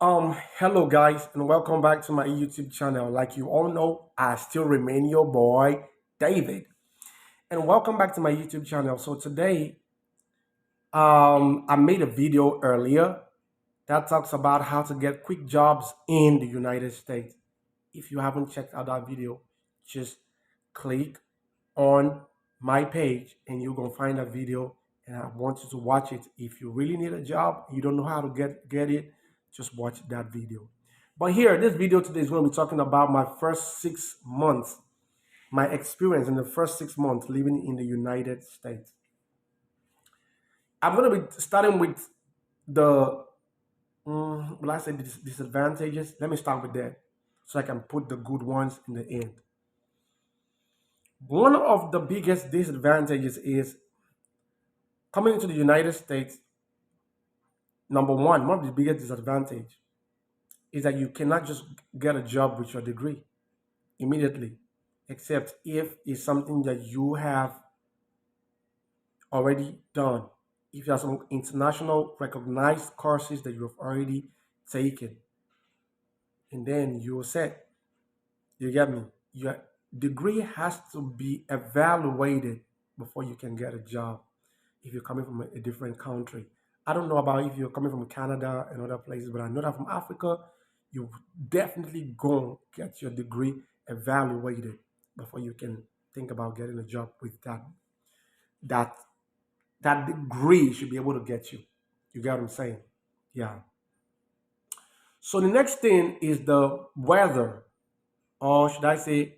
Hello guys, and welcome back to my YouTube channel. Like you all know, I still remain your boy, David. And welcome back to my YouTube channel. So today, I made a video earlier that talks about how to get quick jobs in the United States. If you haven't checked out that video, just click on my page and you're gonna find that video and I want you to watch it. If you really need a job, you don't know how to get it, just watch that video. But here, this video today is going to be talking about my first 6 months, my experience in the first 6 months living in the United States. I'm going to be starting with the, will I say disadvantages? Let me start with that so I can put the good ones in the end. One of the biggest disadvantages is coming into the United States. Number one of the biggest disadvantage is that you cannot just get a job with your degree immediately, except if it's something that you have already done. If you have some international recognized courses that you have already taken, and then you're set. You get me? Your degree has to be evaluated before you can get a job if you're coming from a different country. I don't know about if you're coming from Canada and other places, but I know that from Africa, you definitely go get your degree evaluated before you can think about getting a job with that that degree should be able to get you. You get what I'm saying? Yeah. So the next thing is the weather, or should I say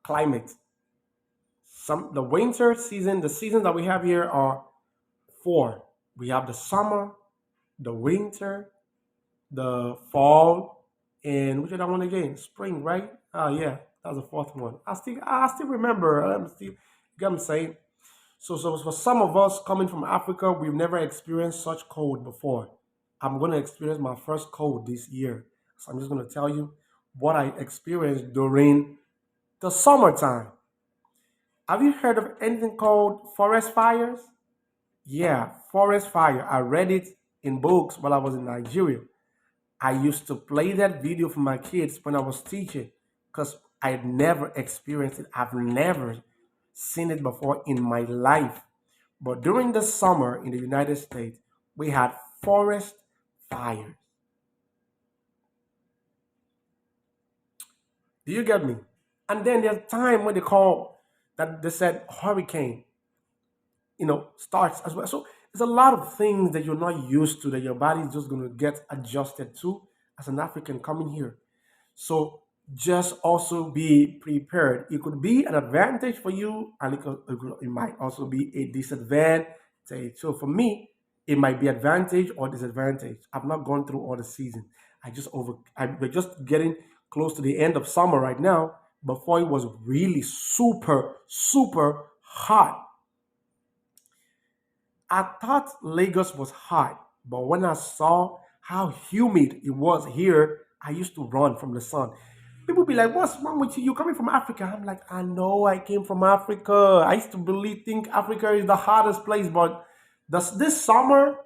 climate. The winter season, the seasons that we have here are four. We have the summer, the winter, the fall, and which other one again? Spring, right? Oh yeah, that's the fourth one. I still remember. I'm still, you get what I'm saying? So for some of us coming from Africa, we've never experienced such cold before. I'm gonna experience my first cold this year. So I'm just gonna tell you what I experienced during the summertime. Have you heard of anything called forest fires? Yeah, forest fire. I read it in books while I was in Nigeria. I used to play that video for my kids when I was teaching because I had never experienced it. I've never seen it before in my life. But during the summer in the United States, we had forest fires. Do you get me? And then there's time when they call that they said hurricane, starts as well. So there's a lot of things that you're not used to that your body is just going to get adjusted to as an African coming here. So just also be prepared. It could be an advantage for you, and it might also be a disadvantage. So for me, it might be advantage or disadvantage. I've not gone through all the season. We're just getting close to the end of summer right now. Before it was really super, super hot. I thought Lagos was hot, but when I saw how humid it was here, I used to run from the sun. People be like, "What's wrong with you? You coming from Africa?" I'm like, "I know I came from Africa. I used to think Africa is the hottest place, but this summer,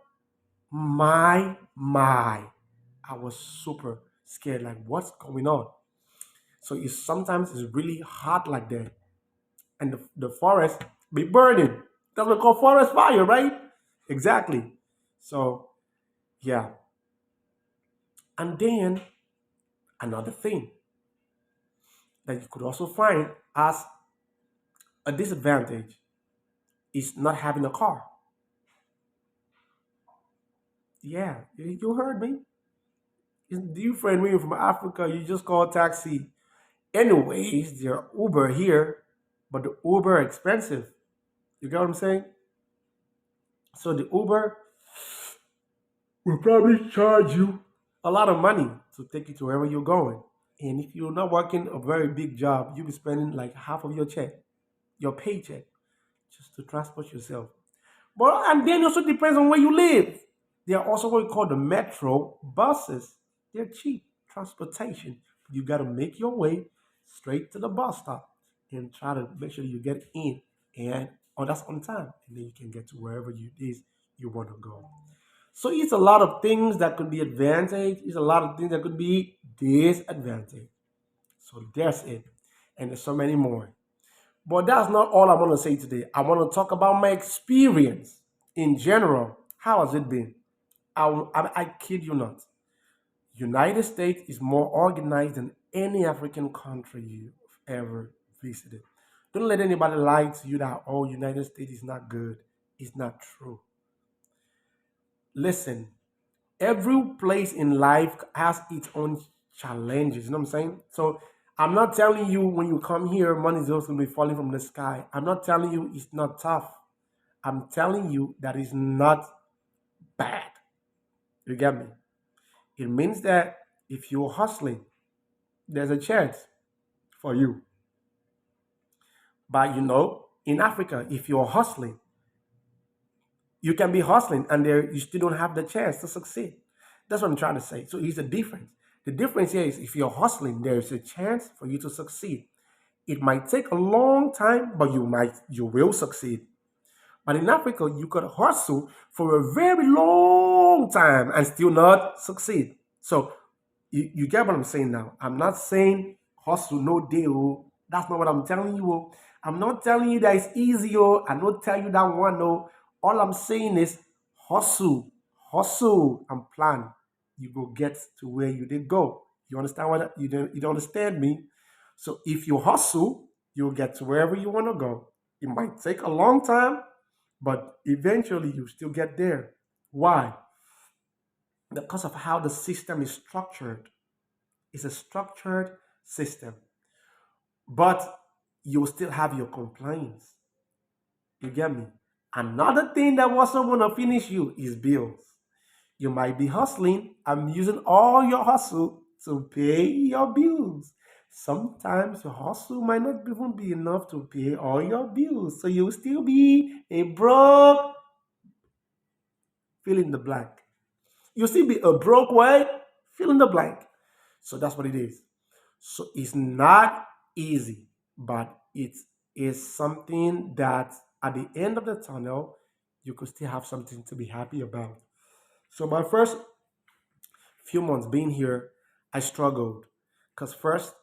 my, I was super scared. Like, what's going on?" So sometimes it's really hot like that, and the forest be burning. That's what we call forest fire, right? Exactly. So yeah. And then another thing that you could also find as a disadvantage is not having a car. Yeah, you heard me. You friend me from Africa, you just call taxi. Anyways, there Uber here, but the Uber expensive. You get what I'm saying? So the Uber will probably charge you a lot of money to take you to wherever you're going. And if you're not working a very big job, you'll be spending like half of your check, your paycheck, just to transport yourself. But and then it also depends on where you live. There are also what we call the metro buses. They're cheap transportation. You got to make your way straight to the bus stop and try to make sure you get in and that's on time, and then you can get to wherever you want to go. So it's a lot of things that could be advantage. It's a lot of things that could be disadvantage. So that's it. And there's so many more. But that's not all I want to say today. I want to talk about my experience in general. How has it been? I kid you not. United States is more organized than any African country you've ever visited. Don't let anybody lie to you that, oh, United States is not good. It's not true. Listen, every place in life has its own challenges. You know what I'm saying? So I'm not telling you when you come here, money is just going to be falling from the sky. I'm not telling you it's not tough. I'm telling you that it's not bad. You get me? It means that if you're hustling, there's a chance for you. But in Africa, if you're hustling, you can be hustling and there you still don't have the chance to succeed. That's what I'm trying to say. So here's the difference. The difference here is if you're hustling, there's a chance for you to succeed. It might take a long time, but you will succeed. But in Africa, you could hustle for a very long time and still not succeed. So you get what I'm saying now. I'm not saying hustle no deal. That's not what I'm telling you. Oh. I'm not telling you that it's easy. Oh. I'm not telling you that one. No. All I'm saying is hustle, hustle, and plan. You go get to where you did go. You understand what you don't understand me? So if you hustle, you'll get to wherever you want to go. It might take a long time, but eventually you still get there. Why? Because of how the system is structured. It's a structured system, but you still have your complaints. You get me? Another thing that also gonna finish you is bills. You might be hustling. I'm using all your hustle to pay your bills. Sometimes your hustle might not even be enough to pay all your bills, so you'll still be a broke. Fill in the blank. You'll still be a broke way. Fill in the blank. So that's what it is. So it's not easy, but it is something that at the end of the tunnel, you could still have something to be happy about. So my first few months being here, I struggled. Because first,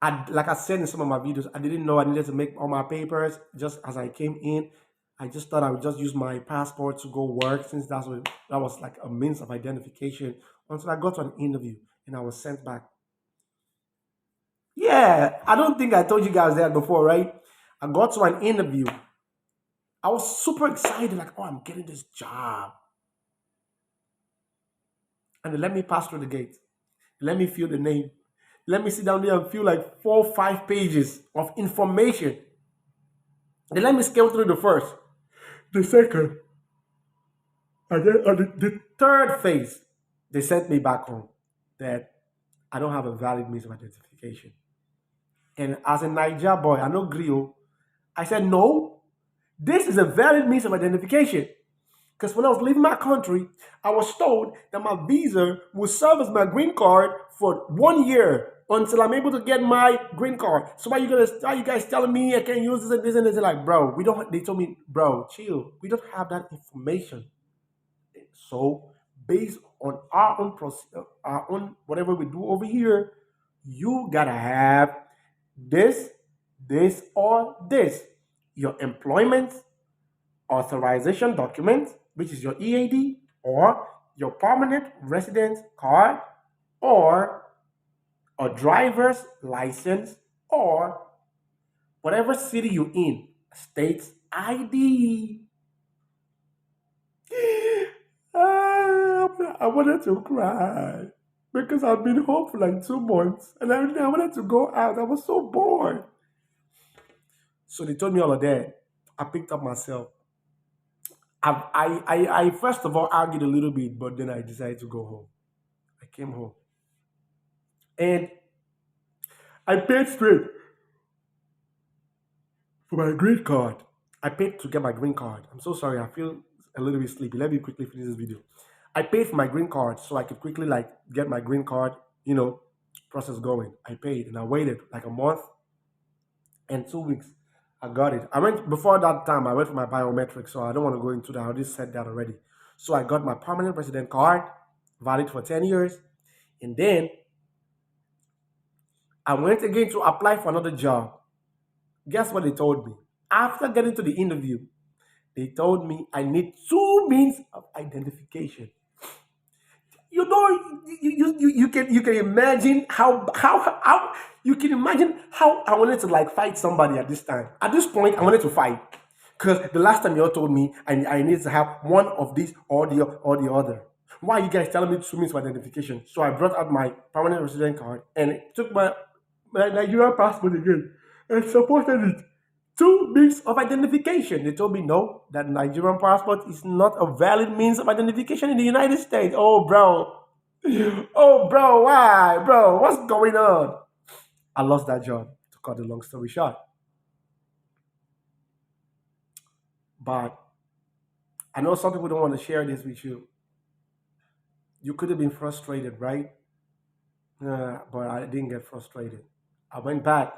like I said in some of my videos, I didn't know I needed to make all my papers just as I came in. I just thought I would just use my passport to go work since that was like a means of identification until I got to an interview and I was sent back. Yeah, I don't think I told you guys that before, right? I got to an interview. I was super excited, like, oh, I'm getting this job. And they let me pass through the gate. Let me fill the name. Let me sit down there and fill like 4 or 5 pages of information. They let me scale through the first, the second, and then on the third phase, they sent me back home that I don't have a valid means of identification. And as a Niger boy, I know Grio, I said, no, this is a valid means of identification. Because when I was leaving my country, I was told that my visa will serve as my green card for 1 year until I'm able to get my green card. So why you guys telling me I can't use this and this and this? They're like, bro, we don't. They told me, bro, chill. We don't have that information. So based on our own whatever we do over here, you gotta have this, this, or this. Your employment authorization document, which is your EAD, or your permanent residence card, or a driver's license, or whatever city you're in, state's ID. I wanted to cry because I've been home for like 2 months and I wanted to go out. I was so bored. So they told me all of that. I picked up myself. I first of all argued a little bit, but then I decided to go home. I came home and I paid straight for my green card. I paid to get my green card. I'm so sorry. I feel a little bit sleepy. Let me quickly finish this video. I paid for my green card so I could quickly like get my green card, process going. I paid and I waited like a month and 2 weeks. I got it. I went before that time. I went for my biometrics, so I don't want to go into that. I already said that already. So I got my permanent resident card, valid for 10 years. And then I went again to apply for another job. Guess what they told me? After getting to the interview, they told me I need two means of identification. You know, you can imagine how you can imagine how I wanted to like fight somebody at this time. At this point, I wanted to fight because the last time you all told me I need to have one of these or the other. Why are you guys telling me two means of identification? So I brought out my permanent resident card and took my Nigerian passport again and supported it. Two means of identification. They told me no, that Nigerian passport is not a valid means of identification in the United States. Oh, bro. Oh, bro, why? Bro, what's going on? I lost that job, to cut the long story short. But I know some people don't want to share this with you. You could have been frustrated, right? But I didn't get frustrated. I went back.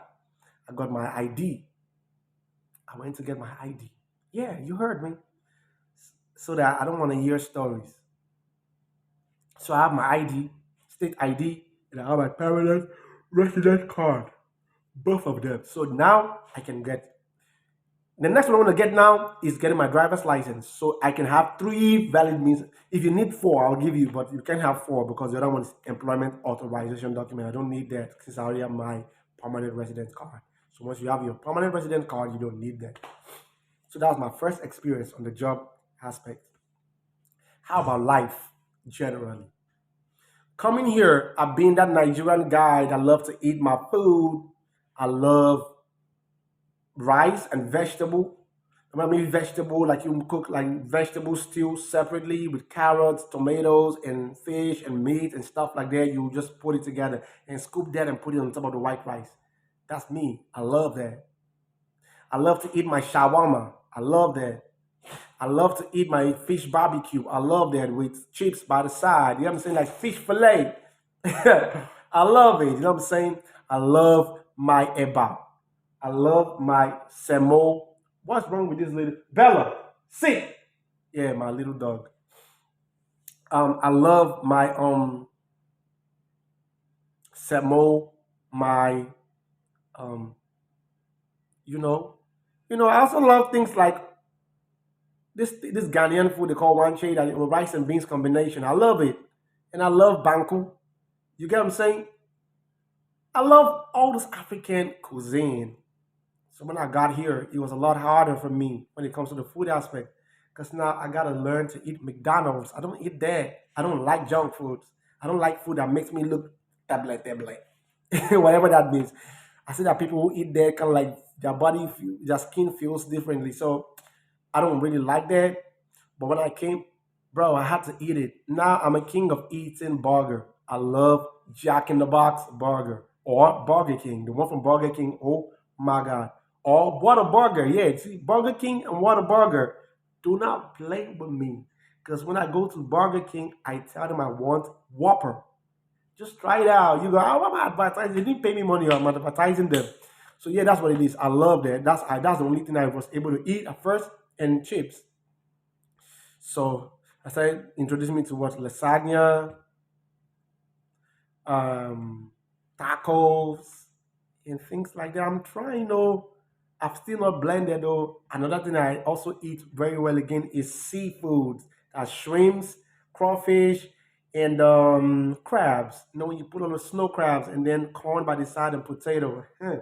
I got my ID. I went to get my ID. Yeah, you heard me. So that I don't want to hear stories. So I have my ID, state ID, and I have my permanent resident card, both of them. So now I can get the next one I want to get now is getting my driver's license. So I can have three valid means. If you need four, I'll give you, but you can't have four because the other one is employment authorization document. I don't need that since I already have my permanent resident card. So once you have your permanent resident card, you don't need that. So that was my first experience on the job aspect. How about life generally? Coming here, I've been that Nigerian guy that love to eat my food. I love rice and vegetable. I mean vegetable like you cook like vegetable stew separately with carrots, tomatoes, and fish and meat and stuff like that. You just put it together and scoop that and put it on top of the white rice. That's me. I love that. I love to eat my shawarma. I love that. I love to eat my fish barbecue. I love that with chips by the side. You know what I'm saying? Like fish fillet. I love it. You know what I'm saying? I love my eba. I love my semo. What's wrong with this little Bella? Sit. Yeah, my little dog. I love my semo, my um, you know, I also love things like this Ghanaian food they call wanche that with rice and beans combination. I love it, and I love banku. You get what I'm saying? I love all this African cuisine. So when I got here, it was a lot harder for me when it comes to the food aspect. Because now I gotta learn to eat McDonald's. I don't eat that. I don't like junk foods. I don't like food that makes me look tablet tablet. Whatever that means. I see that people who eat that kind of like their their skin feels differently. So I don't really like that. But when I came, bro, I had to eat it. Now I'm a king of eating burger. I love Jack in the Box burger or Burger King, the one from Burger King. Oh my God. Or Whataburger. Yeah, see, Burger King and Whataburger. Do not play with me. Because when I go to Burger King, I tell them I want Whopper. Just try it out. You go, oh, I'm advertising. They didn't pay me money. I'm advertising them. So yeah, that's what it is. I love that. That's the only thing I was able to eat at first and chips. So I started introducing me to what lasagna, um, tacos, and things like that. I'm trying though. I've still not blended though. Another thing I also eat very well again is seafood. That's shrimps, crawfish, and crabs. You know when you put on the snow crabs and then corn by the side and potato. Huh,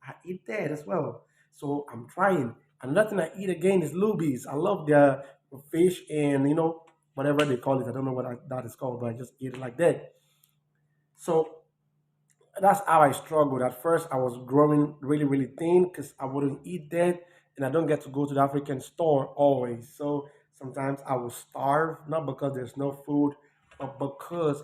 I eat that as well. So I'm trying. Another thing I eat again is lubies. I love the fish and whatever they call it. I don't know what that is called, but I just eat it like that. So that's how I struggled. At first, I was growing really, really thin because I wouldn't eat that, and I don't get to go to the African store always. So sometimes I will starve, not because there's no food, but because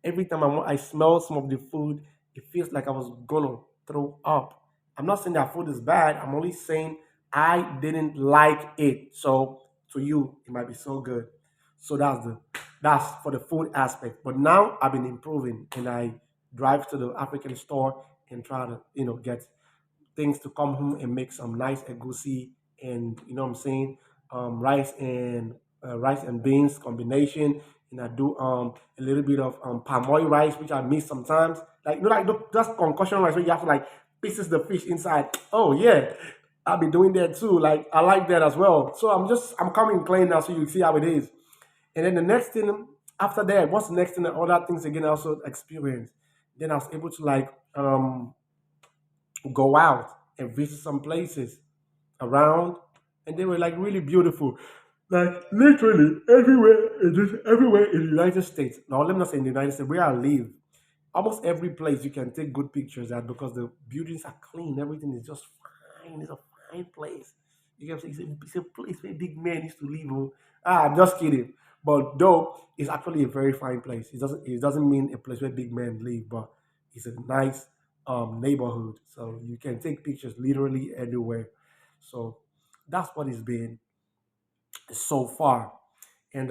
every time I smell some of the food, it feels like I was gonna throw up. I'm not saying that food is bad. I'm only saying I didn't like it. So to you, it might be so good. So that's for the food aspect. But now I've been improving, and I drive to the African store and try to get things to come home and make some nice egusi and what I'm saying, rice and rice and beans combination, and I do a little bit of palm oil rice, which I miss sometimes. Like like just concussion rice where you have to like pieces the fish inside. Oh yeah, I'll be doing that too. Like I like that as well. So I'm coming clean now, so you see how it is. And then the next thing after that, what's the next thing? Other things again I also experience. Then I was able to like go out and visit some places around, and they were like really beautiful. Like literally everywhere in the United States. Now let me not say in the United States where I live. Almost every place you can take good pictures at because the buildings are clean. Everything is just fine. It's a fine place. You can say it's a place where big men used to live. Oh. I'm just kidding. But though it's actually a very fine place. It doesn't mean a place where big men live, but it's a nice neighborhood. So you can take pictures literally everywhere. So that's what it's been so far. And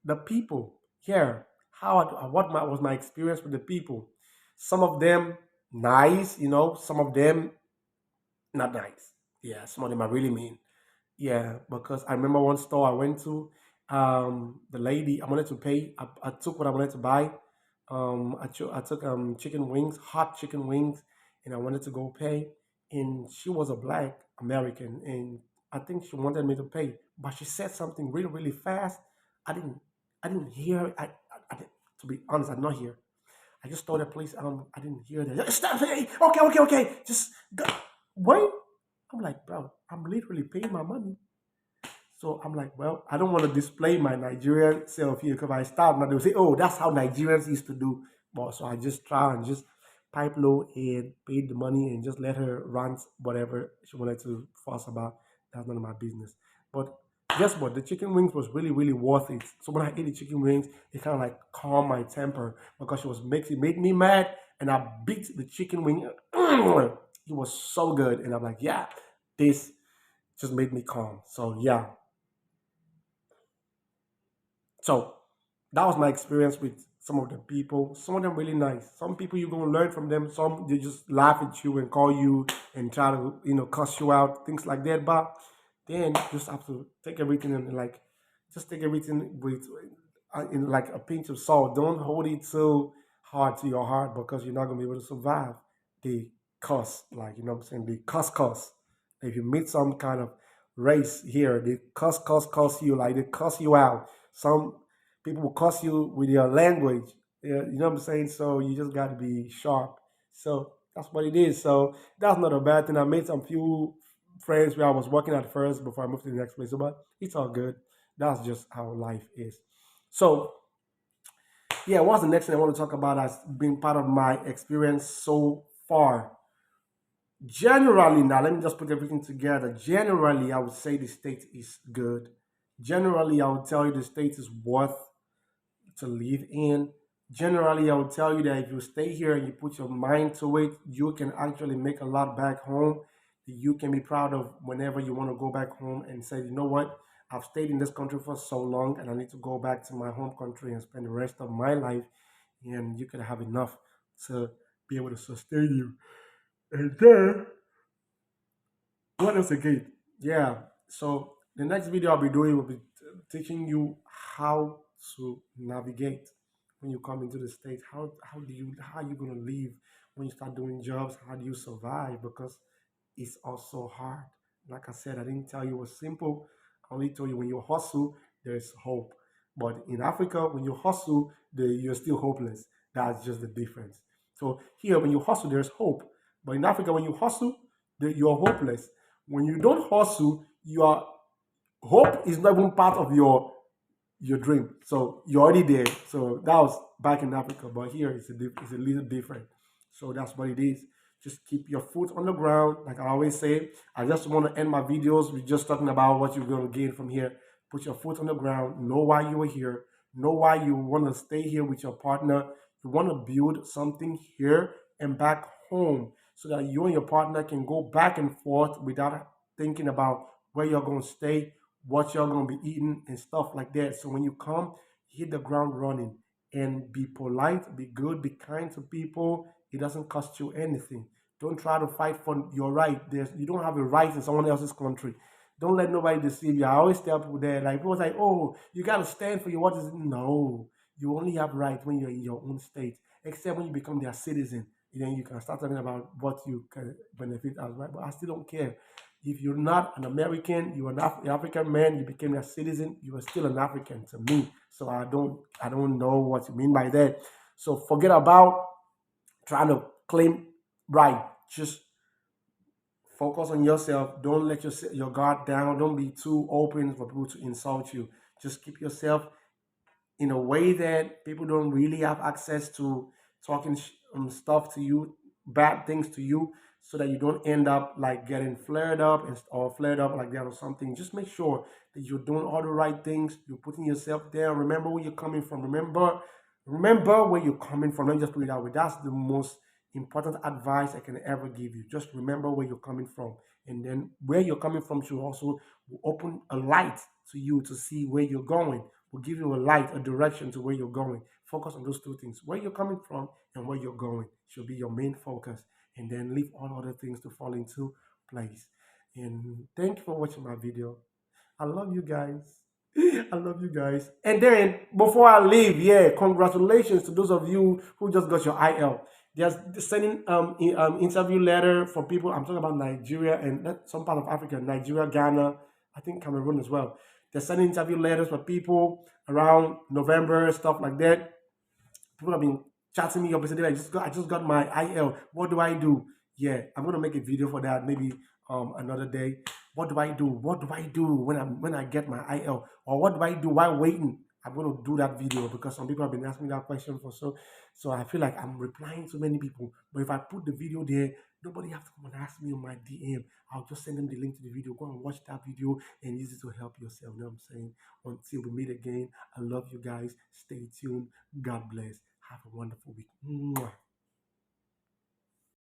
the people here, was my experience with the people? Some of them nice, some of them not nice. Yeah, some of them are really mean. Yeah, because I remember one store I went to, the lady I wanted to pay. I took what I wanted to buy. I took chicken wings, hot chicken wings, and I wanted to go pay. And she was a black American, and I think she wanted me to pay, but she said something really really fast. I didn't I didn't hear. To be honest, I did not hear. I just told her, please, I didn't hear that. Stop! Hey, okay, okay, okay. Just go. Wait. I'm like, bro, I'm literally paying my money. So I'm like, well, I don't want to display my Nigerian self here because I start now they'll say, oh, that's how Nigerians used to do. But so I just try and just pipe low and paid the money and just let her rant whatever she wanted to fuss about. That's none of my business. But guess what? The chicken wings was really, really worth it. So when I ate the chicken wings, it kind of like calmed my temper because it made me mad and I beat the chicken wing. It was so good. And I'm like, yeah, this just made me calm. So yeah, so that was my experience with some of the people. Some of them really nice. Some people you're gonna learn from them. Some they just laugh at you and call you and try to cuss you out, things like that. But then you just have to take everything and like just take everything with in like a pinch of salt. Don't hold it so hard to your heart because you're not gonna be able to survive the cuss. Like what I'm saying, the cuss. If you meet some kind of race here, they cuss you like they cuss you out. Some people will cuss you with your language. Yeah, you know what I'm saying? So you just got to be sharp. So that's what it is. So that's not a bad thing. I made some few friends where I was working at first before I moved to the next place. But it's all good. That's just how life is. So yeah, what's the next thing I want to talk about as being part of my experience so far? Generally, now let me just put everything together. Generally, I would say the state is good. Generally, I would tell you the state is worth to live in. Generally, I would tell you that if you stay here and you put your mind to it, you can actually make a lot back home that you can be proud of whenever you want to go back home and say, you know what, I've stayed in this country for so long and I need to go back to my home country and spend the rest of my life. And you can have enough to be able to sustain you. And then what else again? Yeah. So the next video I'll be doing will be teaching you how to navigate when you come into the States. How you gonna live when you start doing jobs? How do you survive? Because it's also hard. Like I said, I didn't tell you it was simple. I only told you when you hustle, there's hope. But in Africa, when you hustle, you're still hopeless. That's just the difference. So here, when you hustle, there's hope. But in Africa, when you hustle, you're hopeless. When you don't hustle, your hope is not even part of your dream. So you're already there. So that was back in Africa, but here it's a little different. So that's what it is. Just keep your foot on the ground. Like I always say, I just want to end my videos with just talking about what you're going to gain from here. Put your foot on the ground. Know why you are here. Know why you want to stay here with your partner. You want to build something here and back home so that you and your partner can go back and forth without thinking about where you're going to stay, what you're going to be eating, and stuff like that. So when you come, hit the ground running and be polite, be good, be kind to people. It doesn't cost you anything. Don't try to fight for your right. You don't have a right in someone else's country. Don't let nobody deceive you. I always tell people that, like, people say, oh, you got to stand for your what is it? No, you only have rights when you're in your own state, except when you become their citizen. Then you can start talking about what you can benefit as well. But I still don't care. If you're not an American, you're an African man, you became a citizen, you are still an African to me. So I don't know what you mean by that. So forget about trying to claim right. Just focus on yourself. Don't let your guard down. Don't be too open for people to insult you. Just keep yourself in a way that people don't really have access to talking stuff to you, bad things to you, so that you don't end up like getting flared up or flared up like that or something. Just make sure that you're doing all the right things. You're putting yourself there. Remember where you're coming from. Remember where you're coming from. Let me just put it that way. That's the most important advice I can ever give you. Just remember where you're coming from, and then where you're coming from should also open a light to you to see where you're going, will give you a light, a direction to where you're going. Focus on those two things. Where you're coming from and where you're going should be your main focus. And then leave all other things to fall into place. And thank you for watching my video. I love you guys. I love you guys. And then before I leave, yeah, congratulations to those of you who just got your IL. They're sending interview letter for people. I'm talking about Nigeria and some part of Africa, Nigeria, Ghana, I think Cameroon as well. They're sending interview letters for people around November, stuff like that. People have been chatting me up and saying, I just got my IL. What do I do? Yeah, I'm gonna make a video for that maybe another day. What do I do? What do I do when I get my IL? Or what do I do while waiting? I'm gonna do that video because some people have been asking me that question for so I feel like I'm replying to many people. But if I put the video there, nobody has to come and ask me on my DM. I'll just send them the link to the video. Go and watch that video and use it to help yourself. You know what I'm saying? Until we meet again, I love you guys. Stay tuned. God bless. Have a wonderful week.